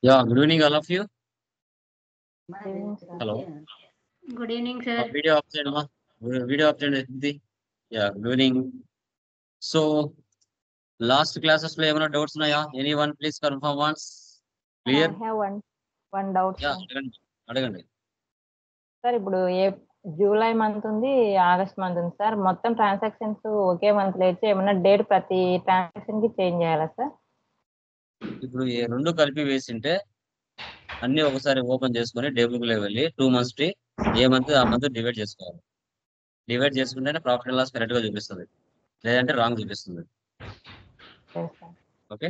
Yeah, good evening, all of you. Evening, Hello. Good evening, sir. Video option, ma. Video option is yeah, good evening. So, last classes లో ఏమైనా doubts ఉన్నాయా? Anyone please confirm once. Clear? I have one doubt, Yeah, sir. అడగండి. Sir ఇప్పుడు July month ఉంది, August month ఉంది sir. మొత్తం transactions ఒకే month లో అయితే ఏమన్నా డేట్ ప్రతి ట్రాన్సాక్షన్ కి చేంజ్ చేయాలా సార్? ఇప్పుడు ఈ రెండు కలిపి వేసింటే అన్ని ఒకసారి ఓపెన్ చేసుకొని డేబుక్ లో వెళ్ళి 2 months కి ఏ మంత్ ఆ మంత్ డివైడ్ చేసుకోవాలి. డివైడ్ చేసుకుంటేనే ప్రాఫిట్ అండ్ లాస్ కరెక్ట్ గా చూపిస్తుంది, లేదంటే రాంగ్ చూపిస్తుంది. ఓకే,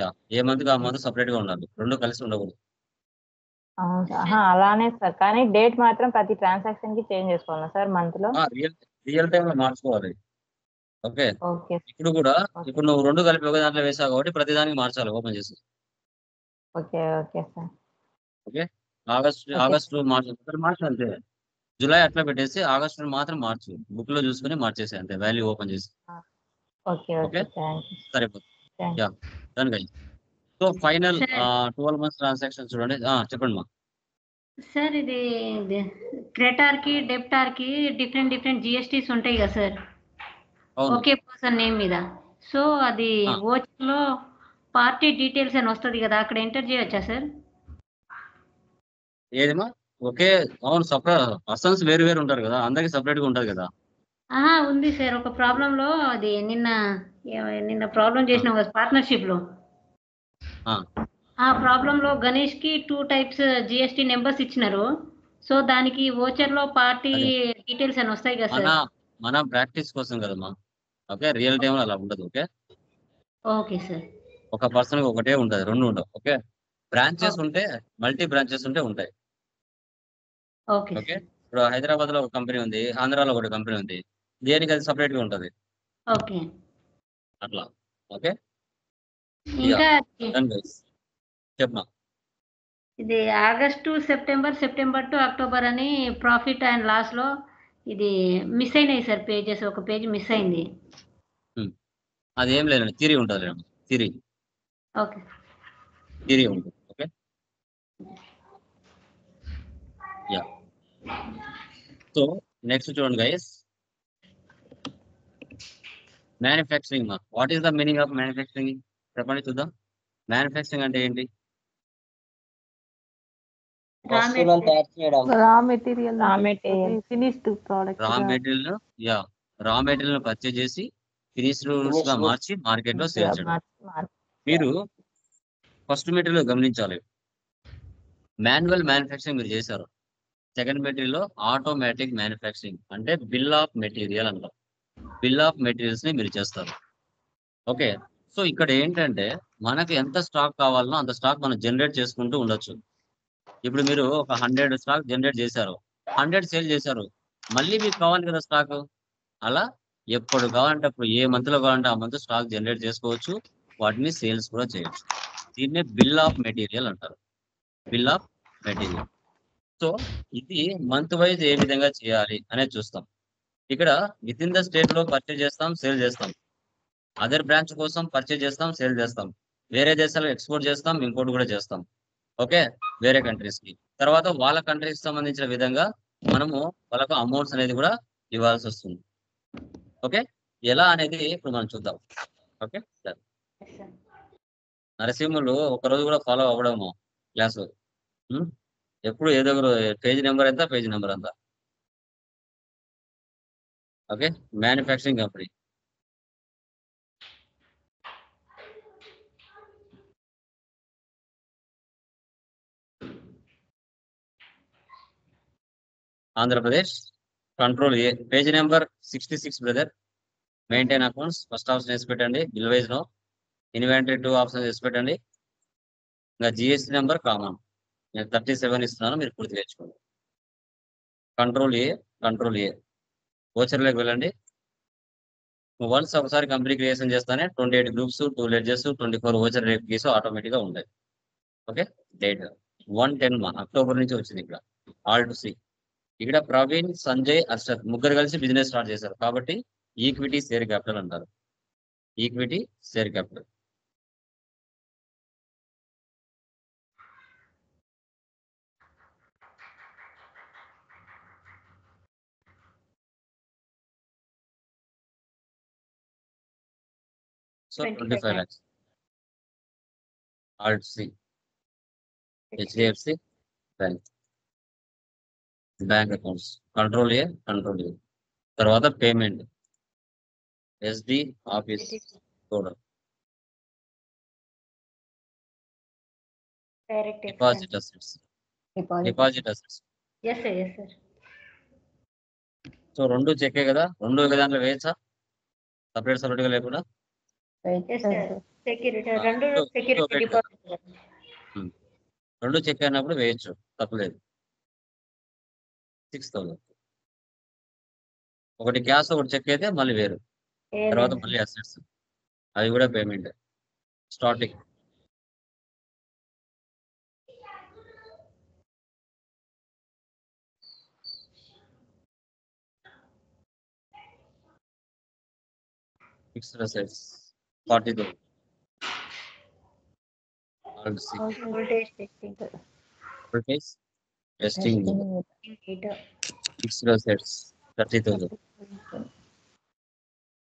యా, ఏ మంత్ కి ఆ మంత్ సపరేట్ గా ఉండాలి, రెండు కలిసి ఉండకూడదు. అవును సార్, అలానే సార్. కానీ డేట్ మాత్రం ప్రతి ట్రాన్సాక్షన్ కి చేంజ్ చేసుకోవాలా సార్ మంత్ లో? రియల్ టైమ్ లో మార్చుకోవాలి. ఓకే, ఓకే ఇప్పుడు కూడా ఇప్పుడు నువ్వు రెండు కలిపి ఒక దాంట్లో వేసావు కాబట్టి ప్రతి దానికి మార్చాలి ఓపెన్ చేసి. Okay okay sir. Okay, August మార్చు అంతే. జూలై అట్లా పెట్టేసి ఆగస్టు మాత్రం మార్చు, బుక్ లో చూసుకుని మార్చేసి అంతే, వాల్యూ ఓపెన్ చేసి. ఓకే ఓకే, సరిపోతుంది. Yeah, done guys. So final 12 months transaction చూడండి. చెప్పండి మా. సార్ ఇది క్రెటార్ కి డెప్టార్ కి డిఫరెంట్ జిఎస్టీస్ ఉంటాయి కదా సార్, ఒకే పర్సన్ నేమ్ మీద. సో అది ఓచర్ లో పార్టీ డీటెయిల్స్ అని వస్తుంది కదా, అక్కడ ఎంటర్ చేయొచ్చా సార్? ఏదేమా ఓకే, అవును. సపరేట్ పర్సన్స్ వేరు వేరు ఉంటారు కదా, అందరికి సపరేట్ గా ఉంటది కదా. ఉంది సార్. ఒక ప్రాబ్లం లో అది నిన్న ప్రాబ్లం చేసిన పార్ట్నర్షిప్ లో, ఆ ప్రాబ్లం లో గణేష్ కి 2 types జిఎస్టీ నెంబర్స్ ఇచ్చినారు. సో దానికి ఓచర్ లో పార్టీ డీటెయిల్స్ అని వస్తాయి కదా సార్. మన ప్రాక్టీస్ కోసం కదమ్మా. ఓకే, రియల్ టైం అలా ఉండదు. Okay okay sir. ఒక పర్సన్ ఒకటే ఉంటది, రెండు ఉండవు. ఓకే, బ్రాంచెస్ ఉంటే మల్టీ బ్రాంచెస్ ఉంటే ఉంటాయి. ఓకే, ఇప్పుడు హైదరాబాద్ లో ఒక కంపెనీ ఉంది, ఆంధ్రాలో ఒక కంపెనీ ఉంది, దేనికి అది సపరేట్ గా ఉంటది. ఓకే, అట్లా. ఓకే, ఇంకా చెప్పమా. ఇది ఆగస్టు సెప్టెంబర్ టు అక్టోబర్ అని ప్రాఫిట్ అండ్ లాస్ లో ఇది మిస్ అయినాయి సార్ పేజెస్. ఒక పేజ్ మిస్ అయింది. అదేం లేదండి, థియరీ ఉంటుంది. ఓకే, థియరీ ఉంటుంది. Okay, yeah. సో నెక్స్ట్ చూడండి guys, manufacturing. What is the meaning of manufacturing చెప్పండి చూద్దాం. మ్యానుఫ్యాక్చరింగ్ అంటే ఏంటి? రా మెటీరియల్ పర్చేజ్ చేసి ఫినిష్డ్ గా మార్చి మార్కెట్ లో సేల్ చేయడం. మీరు ఫస్ట్ మెటీరియల్ గమనించాలి, మాన్యువల్ మ్యానుఫ్యాక్చరింగ్ మీరు చేశారు. సెకండ్ మెటీరియల్ ఆటోమేటిక్ మ్యానుఫ్యాక్చరింగ్ అంటే బిల్ ఆఫ్ మెటీరియల్ అంటారు. బిల్ ఆఫ్ మెటీరియల్స్ ని మీరు చేస్తారు. ఓకే, సో ఇక్కడ ఏంటంటే మనకి ఎంత స్టాక్ కావాలనో అంత స్టాక్ మనం జనరేట్ చేసుకుంటూ ఉండొచ్చు. ఇప్పుడు మీరు ఒక 100 స్టాక్ జనరేట్ చేశారు, 100 సేల్ చేశారు, మళ్ళీ మీకు కావాలి కదా స్టాక్. అలా ఎప్పుడు కావాలంటే అప్పుడు, ఏ మంత్ లో కావాలంటే ఆ మంత్ స్టాక్ జనరేట్ చేసుకోవచ్చు, వాటిని సేల్స్ కూడా చేయొచ్చు. దీన్నే బిల్ ఆఫ్ మెటీరియల్ అంటారు, బిల్ ఆఫ్ మెటీరియల్. సో ఇది మంత్ వైజ్ ఏ విధంగా చేయాలి అనేది చూస్తాం. ఇక్కడ విత్ ఇన్ ద స్టేట్ లో పర్చేజ్ చేస్తాం, సేల్ చేస్తాం. అదర్ బ్రాంచ్ కోసం పర్చేజ్ చేస్తాం, సేల్ చేస్తాం. వేరే దేశాలకు ఎక్స్పోర్ట్ చేస్తాం, ఇంపోర్ట్ కూడా చేస్తాం. ఓకే, వేరే కంట్రీస్ కి. తర్వాత వాళ్ళ కంట్రీకి సంబంధించిన విధంగా మనము వాళ్ళకు అమౌంట్స్ అనేది కూడా ఇవ్వాల్సి వస్తుంది. ఓకే, ఎలా అనేది ఇప్పుడు మనం చూద్దాం. ఓకే సార్, నరసింహులు ఒకరోజు కూడా ఫాలో అవ్వడము క్లాసు. ఎప్పుడు ఏదో పేజ్ నెంబర్ ఎంత, పేజ్ నెంబర్ ఎంత. Okay, manufacturing company. Andhra Pradesh, control A, page number 66 brother. Maintain accounts first option వేసి పెట్టండి, bill wise no. Inventory 2 option వేసి పెట్టండి. ఇంకా జిఎస్టీ నెంబర్ కామన్, నేను 37 ఇస్తున్నాను, మీరు పూర్తి తెచ్చుకోండి. కంట్రోల్ ఏ ఓచర్లోకి వెళ్ళండి. వన్స్ ఒకసారి కంపెనీ క్రియేషన్ చేస్తానే 28 groups, 2 ledges, 24 voucher keys automatic గా ఉంటాయి. ఓకే, డేట్ 1/10 అక్టోబర్ నుంచి వచ్చింది. ఇక్కడ ఆల్ టు సి, ఇక్కడ ప్రవీణ్, సంజయ్, అర్షద్ ముగ్గురు కలిసి బిజినెస్ స్టార్ట్ చేశారు కాబట్టి ఈక్విటీ షేర్ క్యాపిటల్ అంటారు. Equity share capital. So 25 lakhs. Alt C, HDFC Bank. Bank accounts control A తర్వాత పేమెంట్ ఎస్డి ఆఫీస్ కూడా డిపాజిట్ అసెట్స్ సో రెండు చెక్కే కదా, రెండు ఒక దాంట్లో వేయచ్చా సపరేట్ గా లేకుండా? రెండు చెక్ అయినప్పుడు వేయచ్చు, తప్పలేదు. 6,000 ఒకటి క్యాష్ ఒకటి చెక్ అయితే మళ్ళీ వేరు, తర్వాత మళ్ళీ అసెట్స్ అవి కూడా payment starting. Fixed assets 40,000. Voltage testing fixed assets 30,000.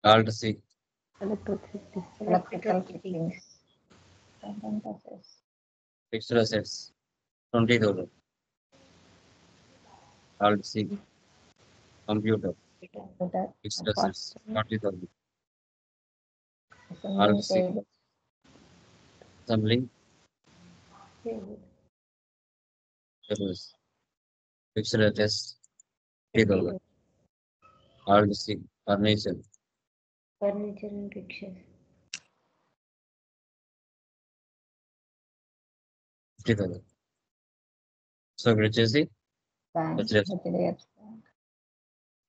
Alt C fixed assets 20,000. Alt C computer fixed assets 40,000. Alt C assembly tables fixed assets 3,000. Alt C furniture and pictures 50,000. So ఇక్కడ వచ్చేసి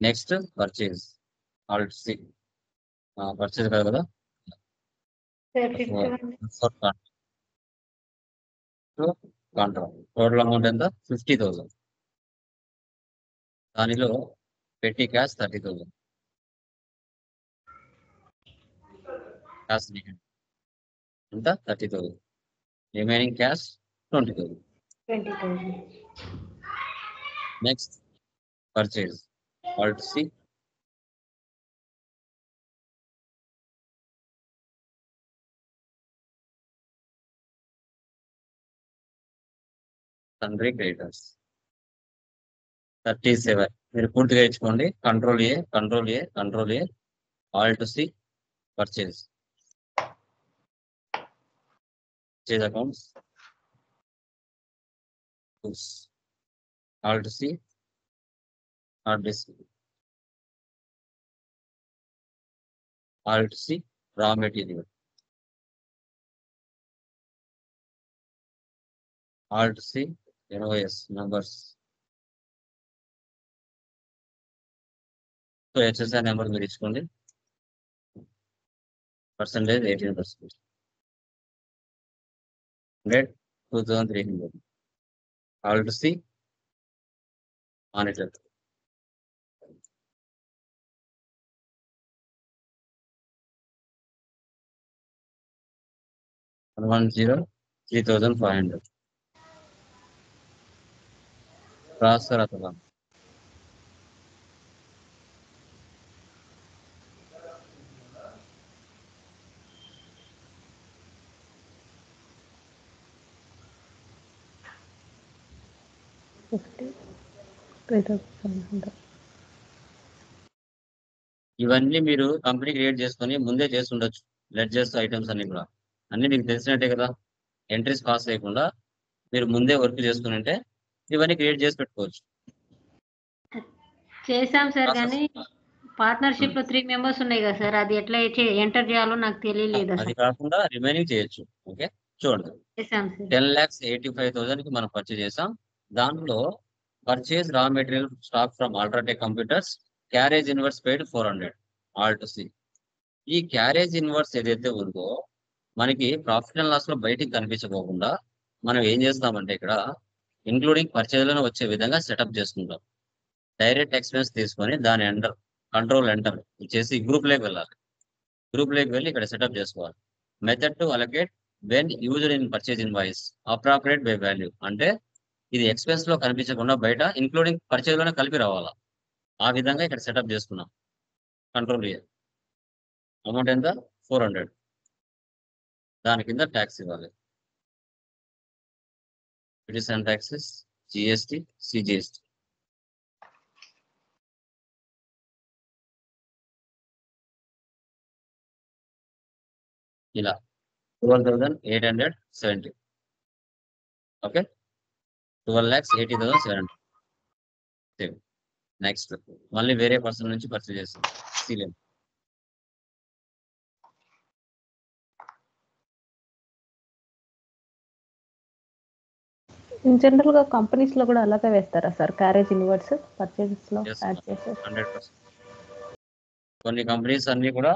next purchase alt C purchase కదా contract total amount ఎంత 50,000. దానిలో పెట్టి cash 30,000. Cash ఎంత 30,000. Remaining cash 20,000. Next purchase alt C sundry creditors 37. మీరు పూర్తిగా ఇచ్చుకోండి. Control A alt C purchase accounts alt C alt C raw material alt C NOS numbers. So HSI number మీరు ఇచ్చుకోండి. Percentage 18%. 2,300. Alt C monitor $110 3,500. Transfer అతను ఇవన్నీ మీరు company create చేసుకొని ముందే చేసి ఉండొచ్చు. లెడ్జర్స్ ఐటమ్స్ అన్ని కూడా అన్ని మీకు తెలిసినట్టే కదా. ఎంట్రీస్ పాస్ చేయకుండా మీరు ముందే వర్క్ చేసుకుని అంటే ఇవన్నీ క్రియేట్ చేసి పెట్టుకోవచ్చు. చేసాం సార్, కానీ పార్ట్నర్షిప్ లో 3 మెంబర్స్ ఉన్నాయి కదా సార్, అది ఎట్లా ఎంటర్ చేయాలో నాకు తెలియలేదు. అది కాకుండా రిమైనింగ్ చేయొచ్చు. ఓకే చూడండి, 10,85,000 కి మనం పర్చేజ్ చేసాం. దాంట్లో purchase raw material stock from UltraTech computers, carriage inwards paid 400. Alt C ఈ క్యారేజ్ ఇన్వర్స్ ఏదైతే ఉందో మనకి ప్రాఫిట్ అండ్ లాస్ లో బయటికి కనిపించకోకుండా మనం ఏం చేస్తామంటే ఇక్కడ ఇంక్లూడింగ్ పర్చేజ్ లోనే వచ్చే విధంగా సెటప్ చేసుకుంటాం. డైరెక్ట్ ఎక్స్పెన్స్ తీసుకొని దాని కంట్రోల్ ఎంటర్ ఇచ్చేసి గ్రూప్ లోకి వెళ్ళాలి. గ్రూప్ లోకి వెళ్ళి ఇక్కడ సెటప్ చేసుకోవాలి. Method to allocate when used in purchase invoice appropriate by value అంటే ఇది ఎక్స్పెన్స్ లో కనిపించకుండా బయట ఇంక్లూడింగ్ పర్చేజ్ లోనే కలిపి రావాలా. ఆ విధంగా ఇక్కడ సెటప్ చేసుకున్నాం. కంట్రోల్ అమౌంట్ ఎంత 400. దాని కింద ట్యాక్స్ ఇవ్వాలి. Duties and taxes, GST, CGST. ఇలా 12,870. ఓకే, 12,80,700. నెక్స్ట్ మళ్ళీ వేరే పర్సన్ నుంచి పర్చేజ్ చేస్తాం. సీలియం జనరల్ గా కంపెనీస్ లో కూడా అలాగే వేస్తారా సార్? క్యారేజ్ ఇన్వర్డ్స్ పర్చేజెస్ లో యాడ్ చేస్తారు. 100%. కొన్ని కంపెనీస్ అన్ని కూడా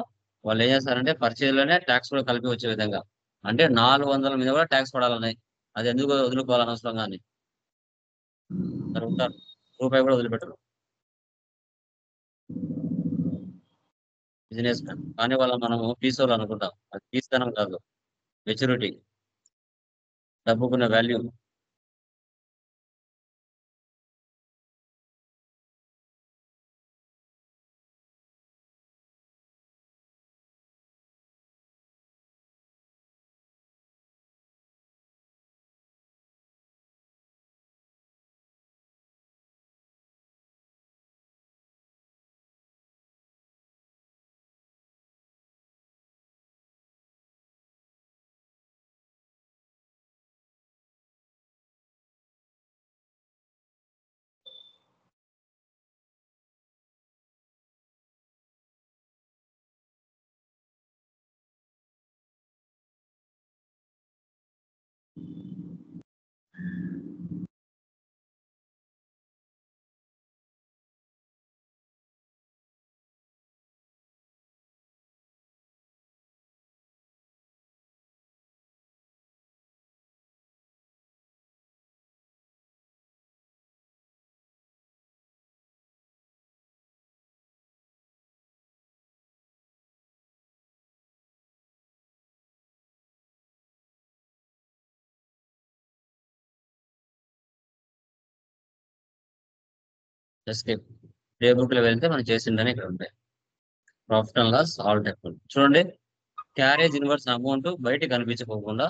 వాళ్ళు ఏం చేస్తారంటే పర్చేజ్ లోనే ట్యాక్స్ కూడా కలిపి వచ్చే విధంగా, అంటే 400 మీద కూడా ట్యాక్స్ పడాలన్నాయి. అది ఎందుకు వదులుకోవాలని అవసరం కానీ ఉంటారు, రూపాయి కూడా వదిలిపెట్టరు బిజినెస్ మ్యాన్. కానీ వాళ్ళ మనము పీసోలు అనుకుంటాం, అది పీస్తనం కాదు, మెచ్యూరిటీ, డబ్బుకున్న వాల్యూ. ఎస్కేప్ డే బుక్ లో వెళ్తే మనం చేసిందని ఇక్కడ ఉంటాయి. Profit and loss all type చూడండి, క్యారేజ్ ఇన్వర్స్ అమౌంట్ బయట కనిపించకోకుండా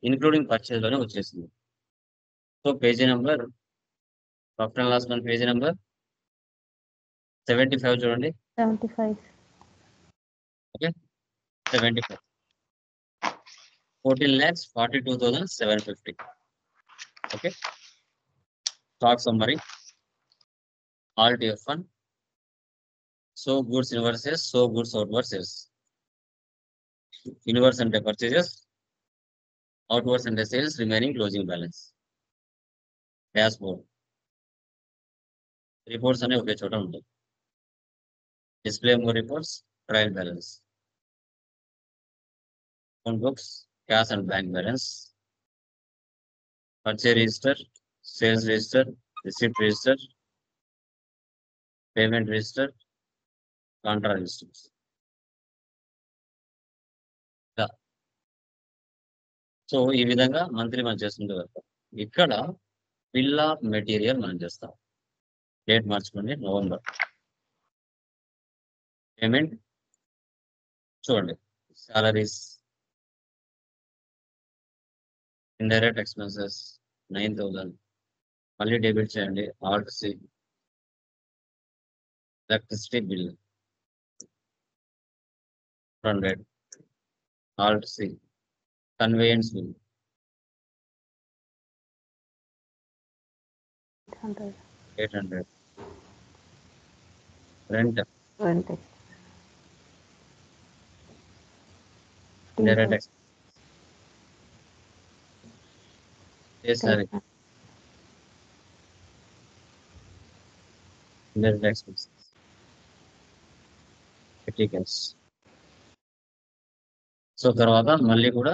ఇన్క్లూడింగ్ పర్చేజ్ లోనే వచ్చేసింది. So page number, profit and loss మన పేజీ నెంబర్ 75 చూడండి. 75. Okay, 75 14,42,750. Okay, stock summary, all TF1, so goods inwards, so goods outwards. Inwards అంటే purchases, outwards అంటే sales, remaining closing balance. Dashboard, reports అనే ఒకే చోట ఉంటాయి. Display more reports, trial balance, account books, cash and bank balance, purchase register, sales register, receipt register, payment register, Contra registers. So ఈ విధంగా monthly మనం చేసుకుంటూ వెళ్తాం. ఇక్కడ బిల్ ఆఫ్ మెటీరియల్ మనం చేస్తాం. డేట్ మార్చుకోండి, నవంబర్. పేమెంట్ చూడండి, సాలరీస్, ఇండైరెక్ట్ ఎక్స్పెన్సెస్ 9,000. మళ్ళీ డెబిట్ చేయండి. Alt C, electricity bill 100. Alt C, conveyance bill 800. Rent, indirect expenses, indirect expenses, tickets. So తర్వాత మళ్ళీ కూడా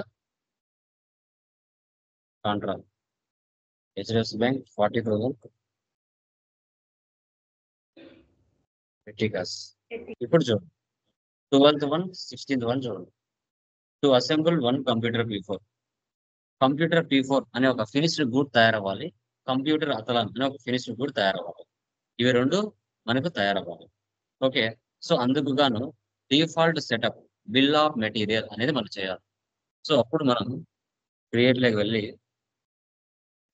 కాంట్రా, హెచ్డిఎఫ్సి బ్యాంక్ 40,000 టికెట్స్. ఇప్పుడు చూడండి, 12th 1, 16th 1 చూడండి. To assemble 1 computer P4. Computer P4 అనే ఒక ఫినిష్డ్ గుడ్ తయారవ్వాలి. కంప్యూటర్ అతలాన్ అనే ఒక ఫినిష్డ్ గుడ్ తయారవ్వాలి. ఇవి రెండు మనకు తయారవ్వాలి. ఓకే, సో అందుకు గాను default setup bill of material అనేది మనం చేయాలి. సో అప్పుడు మనం క్రియేట్లోకి వెళ్ళి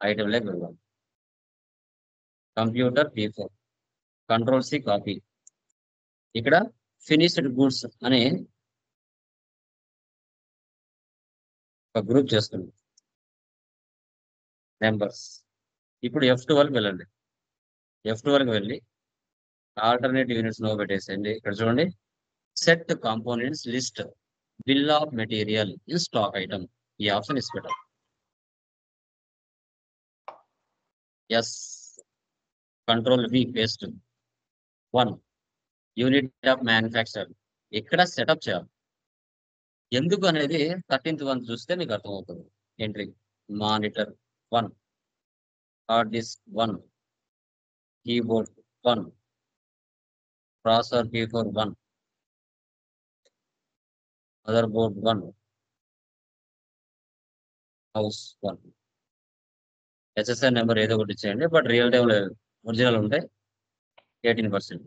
ఐటెంలోకి వెళ్దాం. Computer P4 control C copy. ఇక్కడ ఫినిష్డ్ గూడ్స్ అనే ఒక గ్రూప్ చేస్తుంది. నెంబర్స్. ఇప్పుడు F12కి వెళ్ళండి. F12కి వెళ్ళి ఆల్టర్నేట్ యూనిట్స్ నో పెట్టేసేయండి. ఇక్కడ చూడండి, set components list bill of material in stock item. ఈ ఆప్షన్ ఇసి పెట్టాలి. Yes. Control V paste. 1 unit of manufacture. ఇక్కడ సెటప్ చేయాలి. ఎందుకు అనేది 13th వన్ చూస్తే మీకు అర్థమవుతుంది. Entry monitor 1, hard disk 1, keyboard 1, processor P4 1, motherboard 1, house 1. SSN number ఏదో ఒకటి ఇచ్చేయండి, బట్ రియల్ టైంలో ఒరిజినల్ ఉంటే 18%.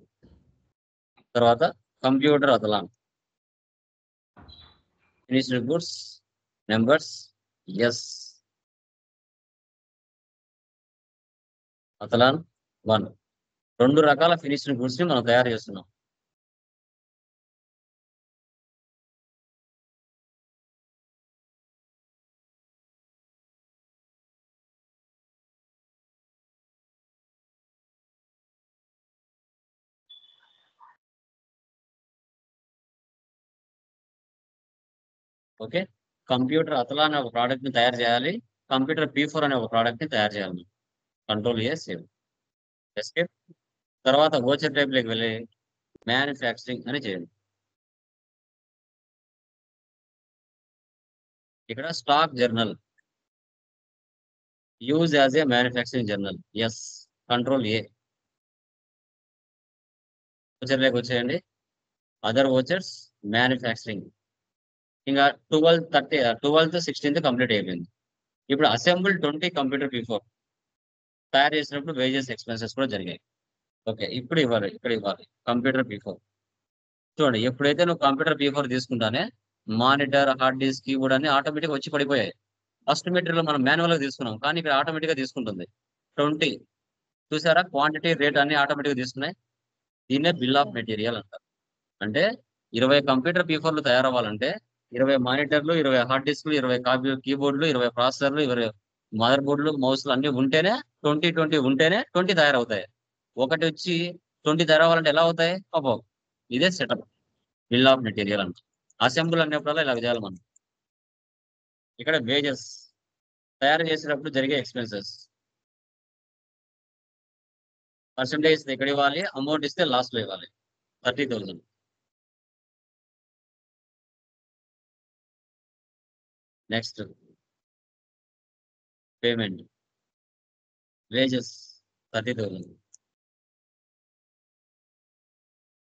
తర్వాత computer Athlon. Finished goods numbers yes. Athlon 1. 2 రకాల ఫినిష్డ్ గూడ్స్ ని మనం తయారు చేస్తున్నాం. ఓకే, కంప్యూటర్ అతలా అనే ఒక ప్రోడక్ట్ ని తయారు చేయాలి. కంప్యూటర్ P4 అనే ఒక ప్రోడక్ట్ ని తయారు చేయాలి. Control A save. ఎస్కేప్. తర్వాత ఓచర్ టైప్ లోకి వెళ్ళి మ్యానుఫ్యాక్చరింగ్ అని చేయండి. ఇక్కడ stock journal use as a manufacturing journal. Yes. Control A. Voucher లోకి వచ్చేయండి. Other vouchers manufacturing. ఇంకా 12th 16th కంప్లీట్ అయిపోయింది. ఇప్పుడు అసెంబుల్ 20 కంప్యూటర్ P4 తయారు చేసినప్పుడు వేజెస్ ఎక్స్పెన్సెస్ కూడా జరిగాయి. ఓకే, ఇప్పుడు ఇవ్వాలి. ఇక్కడ ఇవ్వాలి కంప్యూటర్ P4. చూడండి, ఎప్పుడైతే నువ్వు కంప్యూటర్ P4 తీసుకుంటానే మానిటర్, హార్డ్ డిస్క్, కీబోర్డ్ అన్ని ఆటోమేటిక్గా వచ్చి పడిపోయాయి. ఫస్ట్ మెటీరియల్ మనం మాన్యువల్గా తీసుకున్నాం, కానీ ఇక్కడ ఆటోమేటిక్గా తీసుకుంటుంది. 20 చూసారా, క్వాంటిటీ రేట్ అన్ని ఆటోమేటిక్గా తీసుకున్నాయి. దీన్నే బిల్ ఆఫ్ మెటీరియల్ అంటారు. అంటే 20 కంప్యూటర్ P4లు తయారవ్వాలంటే 20 మానిటర్లు, 20 హార్డ్ డిస్క్లు, 20 కీబోర్డులు, 20 ప్రాసెసర్లు, 20 మదర్ బోర్డులు, మౌస్లు అన్ని ఉంటేనే 20 ఉంటేనే 20 తయారవుతాయి. ఒకటి వచ్చి 20 తయారవ్వాలంటే ఎలా అవుతాయి? పాపం. ఇదే సెటప్ బిల్ ఆఫ్ మెటీరియల్ అంట. అసెంబుల్ అనేప్పుడల్లా ఇలా చేయాలి మనం. ఇక్కడ వేజెస్ తయారు చేసేటప్పుడు జరిగే ఎక్స్పెన్సెస్ పర్సంటేజ్ ఇక్కడ ఇవ్వాలి. అమౌంట్ ఇస్తే లాస్ట్ లో ఇవ్వాలి. 30,000. Next payment wages 30,000.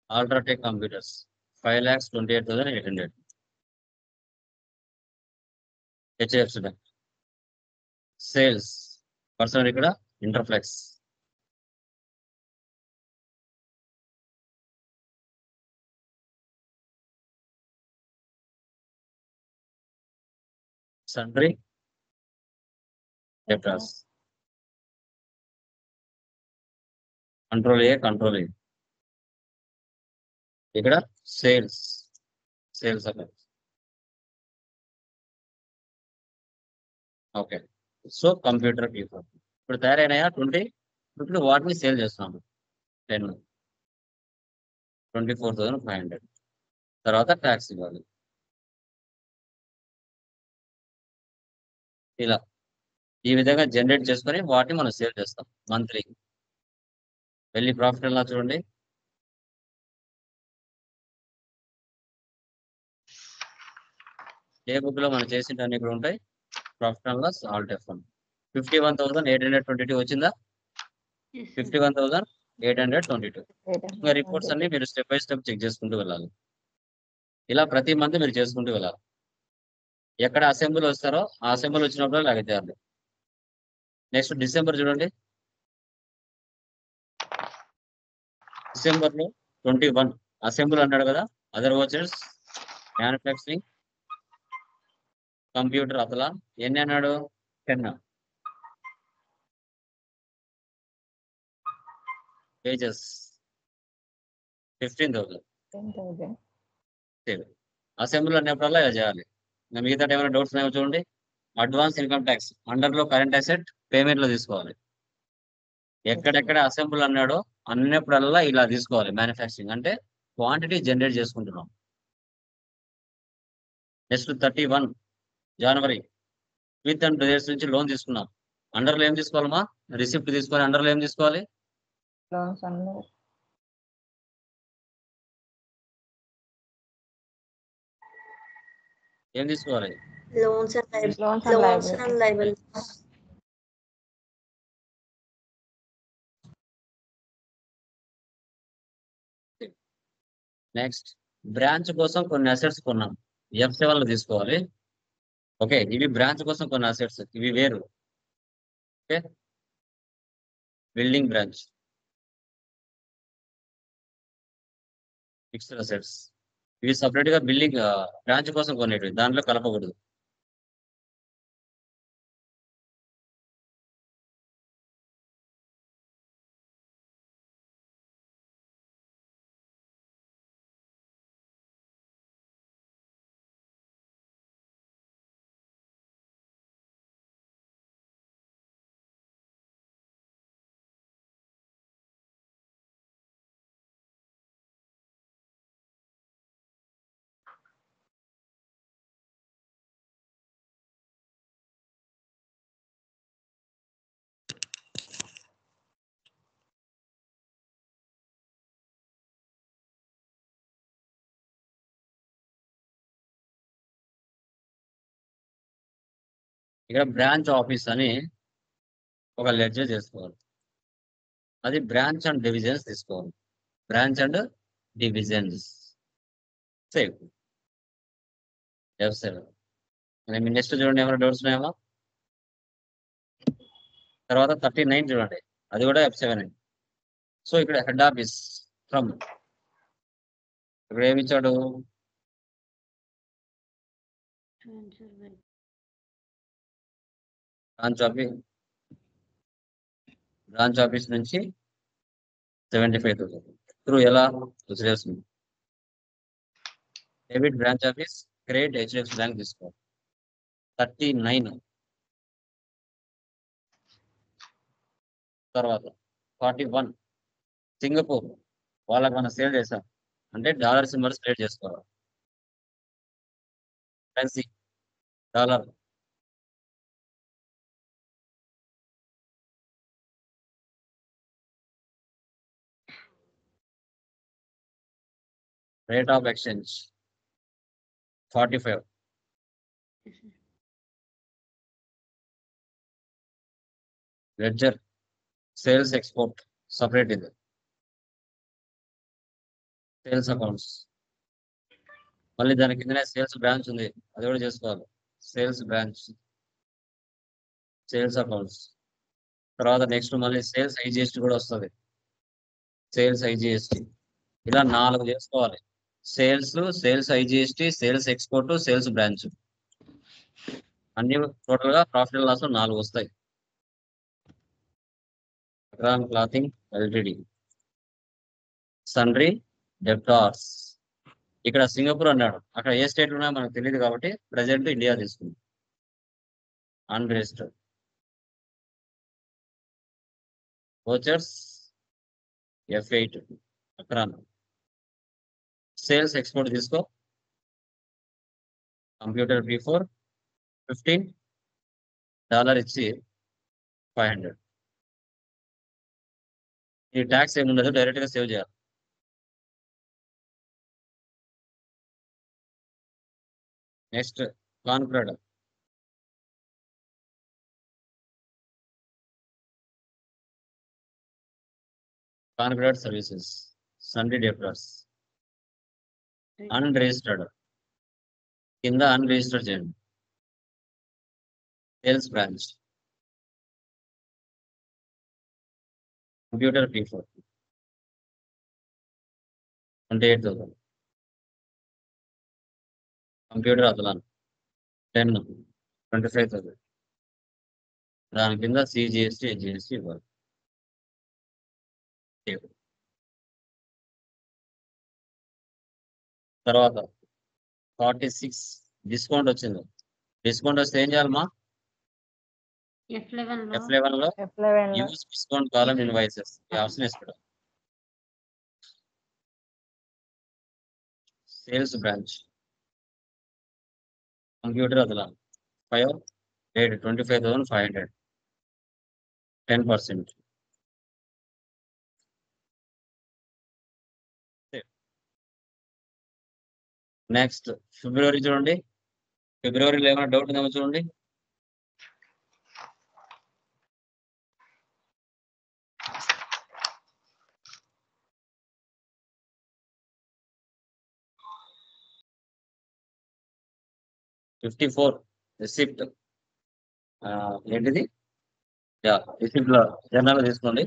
UltraTech computers 5,28,800. HDFC bank. Sales person ఇక్కడ ఇంటర్ఫ్లెక్స్. సన్డ్రీ డెప్టాస్. కంట్రోల్-A. ఇక్కడ sales account. Okay, so computer P4 ఇప్పుడు తయారైనాయా 20. ఇప్పుడు వాటిని సేల్ చేస్తున్నాము. 10 24,500. తర్వాత ట్యాక్స్ ఇవ్వాలి. ఇలా ఈ విధంగా జనరేట్ చేసుకొని వాటిని మనం సేల్ చేస్తాం మంత్లీ. వెళ్ళి ప్రాఫిట్ అండ్ లాస్ చూడండి. ఏ బుక్ లో మనం చేసిన ఇక్కడ ఉంటాయి. Profit and loss all F1. 51,822 వచ్చిందా? 51,822. ఇంకా రిపోర్ట్స్ అన్ని మీరు స్టెప్ బై స్టెప్ చెక్ చేసుకుంటూ వెళ్ళాలి. ఇలా ప్రతి మంత్ మీరు చేసుకుంటూ వెళ్ళాలి. ఎక్కడ అసెంబ్లీ వస్తారో ఆ అసెంబ్లీ వచ్చినప్పుడు లాగేయాలి. నెక్స్ట్ డిసెంబర్ చూడండి. డిసెంబర్ లో 21 అసెంబ్లీ అన్నాడు కదా. అదర్ వాచర్స్ మ్యానుఫ్యాక్చరింగ్ కంప్యూటర్ అతలా ఎన్ని అన్నాడు 10 పేజెస్ 15,000 10,000. అసెంబ్లీ అన్నప్పుడల్లా ఇలా చేయాలి. ఇంకా మిగతా ఏమైనా డౌట్స్ ఉన్నాయో చూడండి. అడ్వాన్స్ ఇన్కమ్ ట్యాక్స్ అండర్లో కరెంట్ అసెట్ పేమెంట్ లో తీసుకోవాలి. ఎక్కడెక్కడ అసెంబ్లీ అన్నాడో అన్నప్పుడల్లా ఇలా తీసుకోవాలి. మ్యానుఫ్యాక్చరింగ్ అంటే క్వాంటిటీ జనరేట్ చేసుకుంటున్నాం. Next 31 January with and brothers నుంచి లోన్ తీసుకున్నాం. అండర్లో ఏం తీసుకోవాలమ్మా? రిసిప్ట్ తీసుకొని అండర్లో ఏం తీసుకోవాలి? లోన్స్ అన్నీ ఏం తీసుకోవాలి? Loans and Loans and liabilities. Next branch కోసం కొన్ని అసెట్స్ కొన్నాం. F7 లో తీసుకోవాలి. ఓకే, ఇవి బ్రాంచ్ కోసం కొన్ని అసెట్స్, ఇవి వేరు. Okay, building branch, fixed assets, ఇవి సపరేట్ గా బిల్డింగ్ బ్రాంచ్ కోసం కొనేటివి, దాంట్లో కలపకూడదు. ఇక్కడ బ్రాంచ్ ఆఫీస్ అని ఒక లెడ్జర్ చేసుకోవాలి. అది బ్రాంచ్ అండ్ డివిజన్స్ తీసుకోవాలి. Branch and divisions save F7. Me next చూడండి, ఏమైనా డౌట్స్ ఉన్నాయమ్మా? తర్వాత 39 చూడండి, అది కూడా F7. సో ఇక్కడ హెడ్ ఆఫీస్ ఫ్రమ్, ఇక్కడ ఏమి ఇచ్చాడు? బ్రాంచ్ ఆఫీస్ నుంచి 75,000 త్రూ ఎలా చేస్తుంది? Debit branch office, credit HDFC bank తీసుకోవాలి. 39 తర్వాత 41 సింగపూర్, వాళ్ళకి మనం సేల్ చేసాం అంటే డాలర్ సింబల్స్ క్రియేట్ చేసుకోవాలి. Currency dollar, rate of exchange 45. Ledger sales export separate, ఇది సేల్స్ అకౌంట్స్. మళ్ళీ దాని కిందనే సేల్స్ బ్రాంచ్ ఉంది, అది కూడా చేసుకోవాలి. Sales branch, sales accounts. తర్వాత నెక్స్ట్ మళ్ళీ సేల్స్ IGST కూడా వస్తుంది. సేల్స్ IGST ఇలా 4 చేసుకోవాలి. Sales, sales IGST, sales export, sales branch, అన్ని టోటల్ గా ప్రాఫిట్ లాస్ 4 వస్తాయి. Clothing LTD, సన్రీ debtors. ఇక్కడ సింగపూర్ అన్నాడు, అక్కడ ఏ స్టేట్ ఉన్నాయో మనకు తెలియదు కాబట్టి ప్రజెంట్ ఇండియా తీసుకుంది. అన్రిజిస్టర్డ్ వోచర్స్ F8 అక్కడ. సేల్స్ ఎక్స్పోర్ట్ తీసుకో, కంప్యూటర్ P4 $15 ఇచ్చి 500. ఈ ట్యాక్స్ ఏముండదు, డైరెక్ట్ గా సేవ్ చేయాలి. నెక్స్ట్ కాన్క్రెడ్, కాన్క్రెడ్ సర్వీసెస్, సన్రీ డెప్టార్స్, అన్రిజిస్టర్డ్ కింద అన్రిజిస్టర్డ్ చేయండి. Sales branch, computer P4 28,000. Computer అతలాన్ 10. 25,000. దాని కింద సిజిఎస్టీ హెచ్జిఎస్టీ ఇవ్వాలి. తర్వాత 46 డిస్కౌంట్ వచ్చింది. డిస్కౌంట్ వస్తే ఏం చేయాలమ్మా? F11 లో యూజ్ డిస్కౌంట్ కాలం ఇన్వాయిసెస్ ఈ ఆప్షన్ వేసుకోవడం. సేల్స్ బ్రాంచ్ కంప్యూటర్ అదలా 5 రేట్ 25,500 10%. నెక్స్ట్ ఫిబ్రవరి చూడండి. ఫిబ్రవరిలో ఏమైనా డౌట్ ఉందేమో చూడండి. $54 రిసిప్ట్ ఏంటిది? రిసిప్ట్ లో జర్నల్ తీసుకోండి.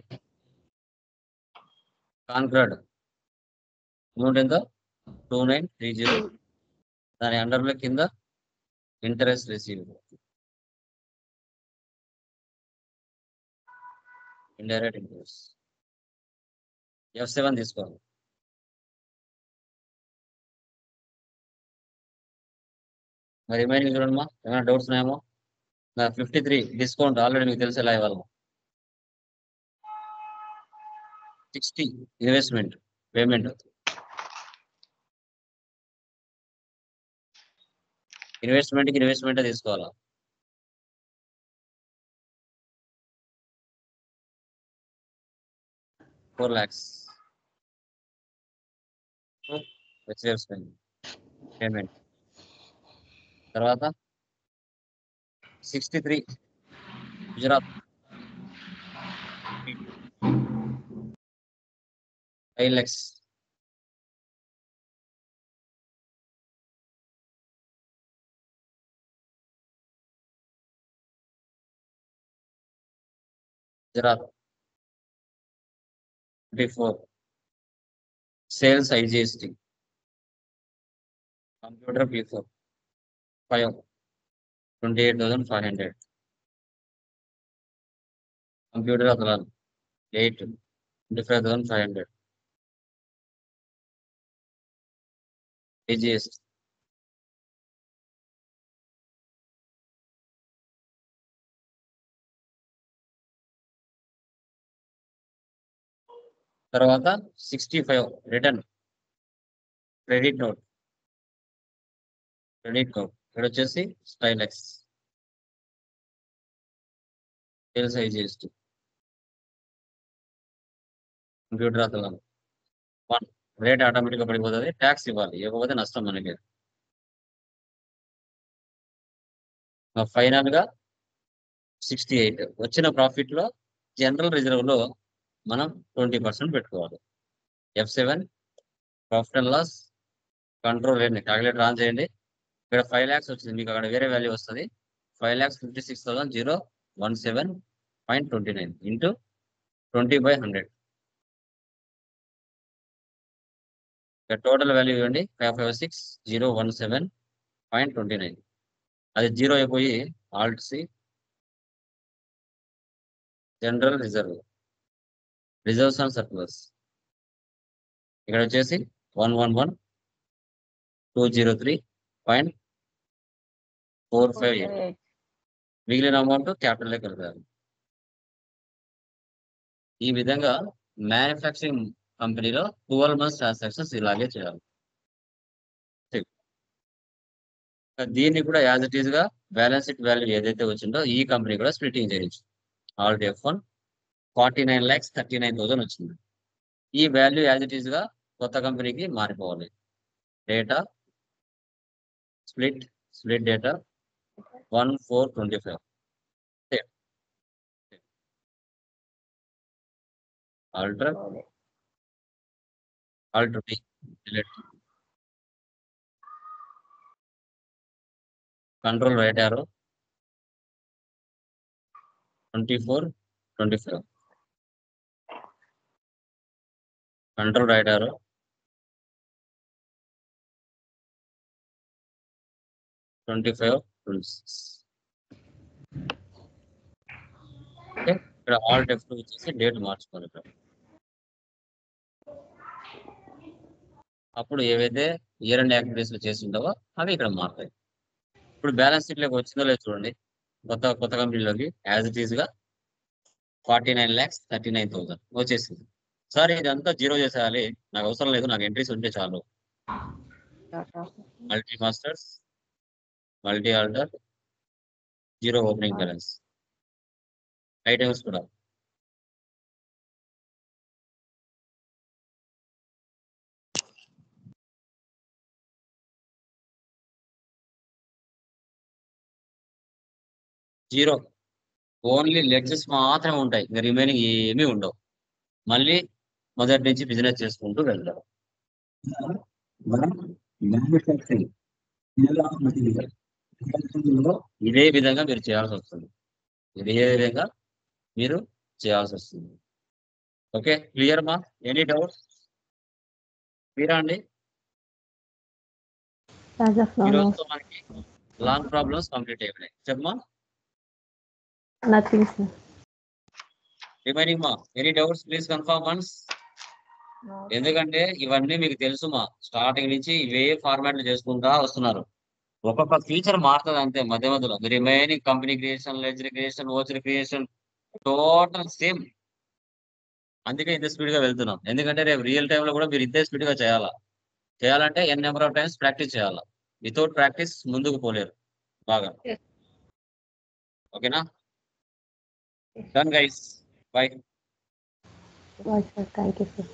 కాన్క్రాడ్ అమౌంట్ ఎంత? 2930. దాని అండర్లో కింద interest receive indirect interest F7 తీసుకోండి. మరి రిమైనింగ్ చూడమ్మా, ఏమైనా డౌట్స్ ఉన్నాయేమో. 53 డిస్కౌంట్ ఆల్రెడీ మీకు తెలిసి ఎలా ఇవ్వాలి. 60 ఇన్వెస్ట్మెంట్ పేమెంట్. ఇన్వెస్ట్మెంట్ తీసుకోవాలా. $4 lakhs పేమెంట్. తర్వాత 63 Gujarat 5 lakhs. Gujarat 24 sales IGST computer P4 5 28,500. Computer అసలు 8 25,500. ఐజిఎస్టీ తర్వాత 65 రిటర్న్ క్రెడిట్ నోట్ ఇక్కడ వచ్చేసి స్టైలెక్స్ సేల్స్ ఐజిఎస్టీ కంప్యూటర్ అసలు 1 రేట్ ఆటోమేటిక్గా పడిపోతుంది. ట్యాక్స్ ఇవ్వాలి, ఇవ్వకపోతే నష్టం మనకి. ఫైనల్ గా 68 వచ్చిన ప్రాఫిట్ లో జనరల్ రిజర్వ్ లో మనం 20% పెట్టుకోవాలి. F7 profit and loss control calculator on చేయండి. ఇక్కడ 5 lakhs వచ్చింది, మీకు అక్కడ వేరే వాల్యూ వస్తుంది. 5,56,017.29 ఇంటూ 20/100. టోటల్ వాల్యూ ఇవ్వండి 556,017.29. అది 0 అయిపోయి Alt C general reserves and surplus. ఇక్కడ వచ్చేసి 111,203.458. మిగిలిన అమౌంట్ క్యాపిటల్ కలిపారు. ఈ విధంగా మ్యానుఫ్యాక్చరింగ్ కంపెనీలో 12 months ట్రాన్సాక్షన్స్ ఇలాగే చేయాలి. దీన్ని కూడా యాజ్ ఇట్ ఈస్ గా బ్యాలెన్స్ షీట్ వాల్యూ ఏదైతే వచ్చిందో ఈ కంపెనీ కూడా స్ప్లిట్టింగ్ చేయొచ్చు. ఆల్రెడీ F1 49,39,000 వచ్చింది. ఈ వాల్యూ యాజ్ ఇట్ ఈస్ గా కొత్త కంపెనీకి మారిపోవాలి. Data split data 1,425. Alt D delete control right arrow 2425 control right arrow 2526 okay, ఇక్కడ ఆల్ట్ F2 వచ్చేసి డేట్ మార్చుకోవాలి ఇక్కడ. అప్పుడు ఏవైతే ఇయర్ అండ్ యాక్టివిటీస్ లో చేసి ఉంటావో అవి ఇక్కడ మారుతాయి. ఇప్పుడు బ్యాలెన్స్ షీట్ లోకి వచ్చిందో లేదో చూడండి. కొత్త కంపెనీలోకి యాజ్ ఇట్ ఈస్ గా 49,39,000 వచ్చేసింది. సార్ ఇదంతా జీరో చేసేయాలి, నాకు అవసరం లేదు, నాకు ఎంట్రీస్ ఉంటే చాలు. Multi masters, multi alter, zero opening balance, items కూడా జీరో. ఓన్లీ లెడ్జెస్ మాత్రమే ఉంటాయి, ఇంకా రిమైనింగ్ ఏమీ ఉండవు. మళ్ళీ మొదటి నుంచి బిజినెస్ చేసుకుంటూ వెళ్తారు. ఇదే విధంగా మీరు చేయాల్సి వస్తుంది. ఇదే విధంగా మీరు చేయాల్సి వస్తుంది. ఓకే, క్లియర్ మా? Any doubts? క్లియరా అండి? ఈరోజుతో మనకి లాంగ్ ప్రాబ్లమ్స్ కంప్లీట్ అయిపోయినాయి. చెప్పమా. Nothing sir. రిమైనింగ్ మా any doubts please confirm once. ఎందుకంటే ఇవన్నీ మీకు తెలుసు మా, స్టార్టింగ్ నుంచి ఇవే ఫార్మాట్లు చేసుకుంటా వస్తున్నారు. ఒక్కొక్క ఫీచర్ మారుతుంది అంతే మధ్య మధ్యలో. Remaining company creation, ledger creation, voucher creation total same. అందుకే ఇంత స్పీడ్ గా వెళ్తున్నాం. ఎందుకంటే రేపు రియల్ టైమ్ లో కూడా మీరు ఇంతే స్పీడ్ గా చేయాలంటే ఎన్ నెంబర్ ఆఫ్ టైమ్స్ ప్రాక్టీస్ చేయాలా. వితౌట్ ప్రాక్టీస్ ముందుకు పోలేరు బాగా. ఓకేనా? Done guys, by. Bye, sir. Thank you, sir.